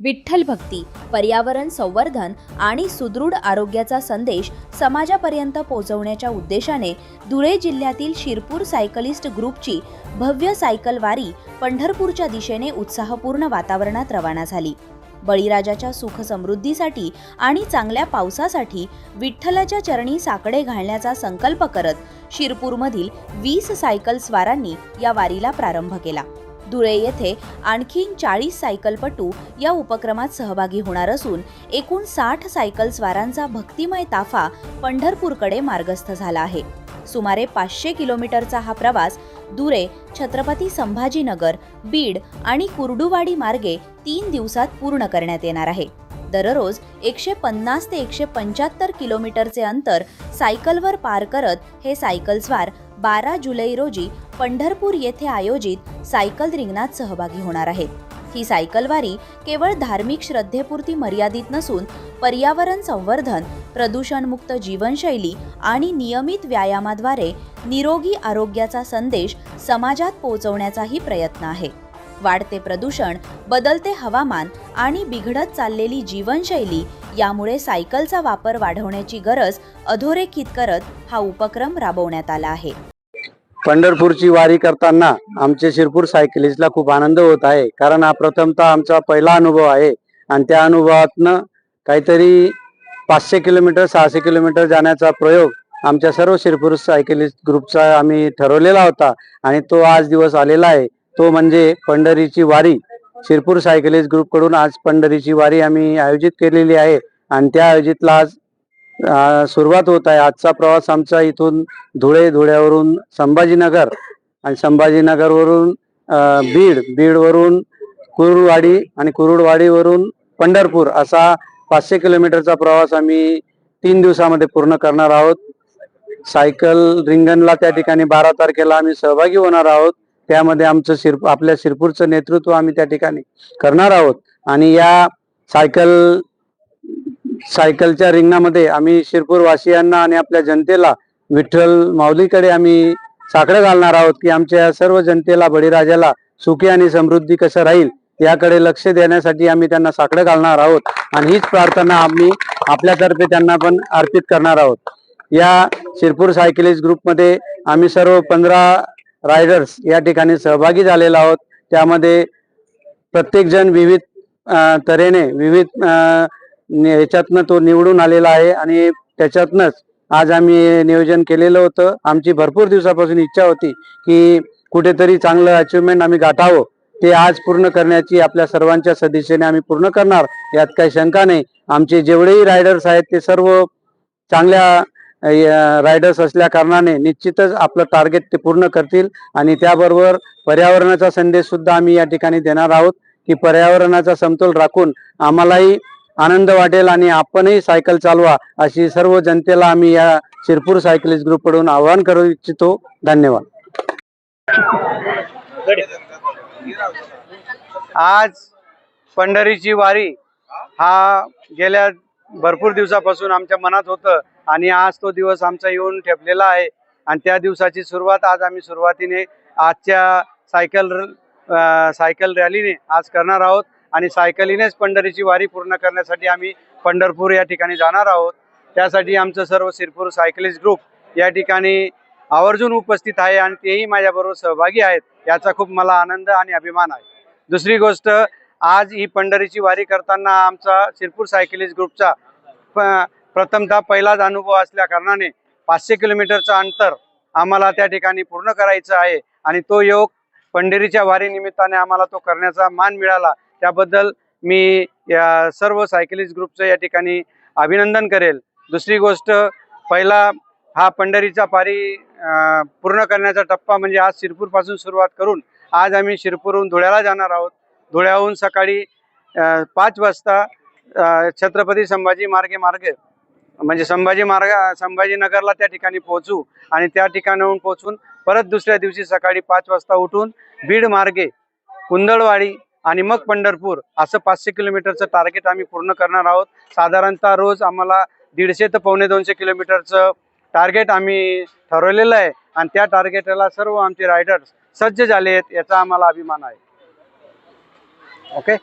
विठ्ठल भक्ती, पर्यावरण संवर्धन आणि सुदृढ आरोग्याचा संदेश समाजापर्यंत पोहोचवण्याच्या उद्देशाने धुळे जिल्ह्यातील शिरपूर सायकलिस्ट ग्रुपची भव्य सायकल वारी पंढरपूरच्या दिशेने उत्साहपूर्ण वातावरणात रवाना झाली। बळीराजाच्या सुख समृद्धीसाठी आणि चांगल्या पावसासाठी विठ्ठलाच्या चरणी साकडे घालण्याचा संकल्प करत शिरपूरमधील 20 सायकल स्वारांनी या वारीला प्रारंभ केला। धुळे येथे आणखीन 40 सायकलपटू या उपक्रमात सहभागी होणार असून एकूण 60 सायकल स्वारांचा भक्तिमय ताफा पंढरपूरकडे मार्गस्थ झाला आहे। सुमारे 500 किलोमीटरचा हा प्रवास धुळे, छत्रपती संभाजीनगर, बीड आणि कुर्डुवाडी मार्गे 3 दिवसात पूर्ण करण्यात येणार आहे। दररोज 150 ते 175 किलोमीटरचे अंतर सायकलवर पार करत हे सायकलस्वार 12 जुलै रोजी पंढरपूर येथे आयोजित सायकल रिंगणात सहभागी होणार आहेत। ही सायकलवारी केवळ धार्मिक श्रद्धेपुरती मर्यादित नसून पर्यावरण संवर्धन, प्रदूषणमुक्त जीवनशैली आणि नियमित व्यायामाद्वारे निरोगी आरोग्याचा संदेश समाजात पोहोचवण्याचाही प्रयत्न आहे। वाढते प्रदूषण, बदलते हवामान आणि बिघडत चाललेली जीवनशैली यामुळे सायकलचा वापर वाढवण्याची गरज अधोरेखित करत हा उपक्रम राबवण्यात आला आहे। पंढरपूरची वारी करताना आमचे शिरपूर सायकलिस्टला खूप आनंद होत आहे, कारण हा प्रथमतः आमचा पहिला अनुभव आहे आणि त्या अनुभवातनं काहीतरी 500 किलोमीटर 600 किलोमीटर जाण्याचा प्रयोग आमच्या सर्व शिरपूर सायकलिस्ट ग्रुपचा आम्ही ठरवलेला होता आणि तो आज दिवस आलेला आहे। तो म्हणजे पंढरीची वारी। शिरपूर सायकलिस्ट ग्रुप कडून आज पंढरीची वारी आम्ही आयोजित केलेली आहे आणि त्या आयोजितला आज सुरुवात होत आहे। आजचा प्रवास आमचा इथून धुळ्यावरून संभाजीनगर आणि संभाजीनगरवरून बीडवरून कुरुडवाडी आणि कुरुडवाडीवरून पंढरपूर असा 500 किलोमीटरचा प्रवास आम्ही 3 दिवसामध्ये पूर्ण करणार आहोत। सायकल रिंगणला त्या ठिकाणी 12 तारखेला आम्ही सहभागी होणार आहोत। त्यामध्ये आमचं आपल्या शिरपूरचं नेतृत्व आम्ही त्या ठिकाणी करणार आहोत आणि या सायकलच्या रिंगणामध्ये आम्ही शिरपूर वासियांना आणि आपल्या जनतेला विठ्ठल माऊलीकडे आम्ही साकडं घालणार आहोत की आमच्या सर्व जनतेला, बळीराजाला सुखी आणि समृद्धी कसं राहील याकडे लक्ष देण्यासाठी आम्ही त्यांना साकडं घालणार आहोत आणि हीच प्रार्थना आम्ही आपल्यातर्फे त्यांना पण अर्पित करणार आहोत। या शिरपूर सायकलिस्ट ग्रुपमध्ये आम्ही सर्व 15 रायडर्स या ठिकाणी सहभागी झालेलो आहोत। त्यामध्ये प्रत्येक जण विविध तऱ्हेने विविध याच्यातनं तो निवडून आलेला आहे आणि त्याच्यातनंच आज आम्ही नियोजन केलेलं होतं। आमची भरपूर दिवसापासून इच्छा होती की कुठेतरी चांगलं अचिव्हमेंट आम्ही गाठावं, ते आज पूर्ण करण्याची आपल्या सर्वांच्या सदिच्छेने आम्ही पूर्ण करणार, यात काही शंका नाही। आमचे जेवढेही रायडर्स आहेत ते सर्व चांगल्या रायडर्स असल्या कारणाने निश्चितच आपलं टार्गेट ते पूर्ण करतील आणि त्याबरोबर पर्यावरणाचा संदेश सुद्धा आम्ही या ठिकाणी देणार आहोत की पर्यावरणाचा समतोल राखून आम्हालाही आनंद वाटेल आणि आपणही सायकल चालवा, अशी सर्व जनतेला आम्ही या शिरपूर सायकलिस्ट ग्रुप कडून आवाहन करू इच्छितो। धन्यवाद। आज पंढरीची वारी हा गेल्या भरपूर दिवसापासून आमच्या मनात होतं आणि आज तो दिवस आमचा येऊन ठेपलेला आहे आणि त्या दिवसाची सुरुवात आज आम्ही सुरुवातीने आजच्या सायकल रॅलीने आज करणार आहोत आणि सायकलीनेच पंढरीची वारी पूर्ण करण्यासाठी आम्ही पंढरपूर या ठिकाणी जाणार आहोत। त्यासाठी आमचं सर्व शिरपूर सायकलिस्ट ग्रुप या ठिकाणी आवर्जून उपस्थित आहे आणि तेही माझ्याबरोबर सहभागी आहेत, याचा खूप मला आनंद आणि अभिमान आहे। दुसरी गोष्ट, आज ही पंढरीची वारी करताना आमचा शिरपूर सायकलिस्ट ग्रुपचा प्रथमतः पहिलाच अनुभव असल्या कारणाने 500 किलोमीटरचं अंतर आम्हाला त्या ठिकाणी पूर्ण करायचं आहे आणि तो योग पंढरीच्या वारी निमित्ताने आम्हाला तो करण्याचा मान मिळाला, त्याबद्दल मी या सर्व सायकलिस्ट ग्रुपचं या ठिकाणी अभिनंदन करेल। दुसरी गोष्ट, पहिला हा पंढरीचा पारी पूर्ण करण्याचा टप्पा म्हणजे आज शिरपूर पासून सुरुवात करून आज आम्ही शिरपूरहून धुळ्याला जाणार आहोत। धुळ्याहून सकाळी 5 वाजता छत्रपती संभाजी मार्गे म्हणजे संभाजीनगरला त्या ठिकाणी पोहोचू आणि त्या ठिकाणाहून पोहोचून परत दुसऱ्या दिवशी सकाळी 5 वाजता उठून बीड मार्गे कुंदळवाडी आणि मग पंढरपूर असं 500 किलोमीटरचं टार्गेट आम्ही पूर्ण करणार आहोत। साधारणतः रोज आम्हाला 150 ते 250 किलोमीटरचं टार्गेट आम्ही ठरवलेलं आहे आणि त्या टार्गेटला सर्व आमचे रायडर्स सज्ज झाले आहेत, याचा आम्हाला अभिमान आहे। ओके।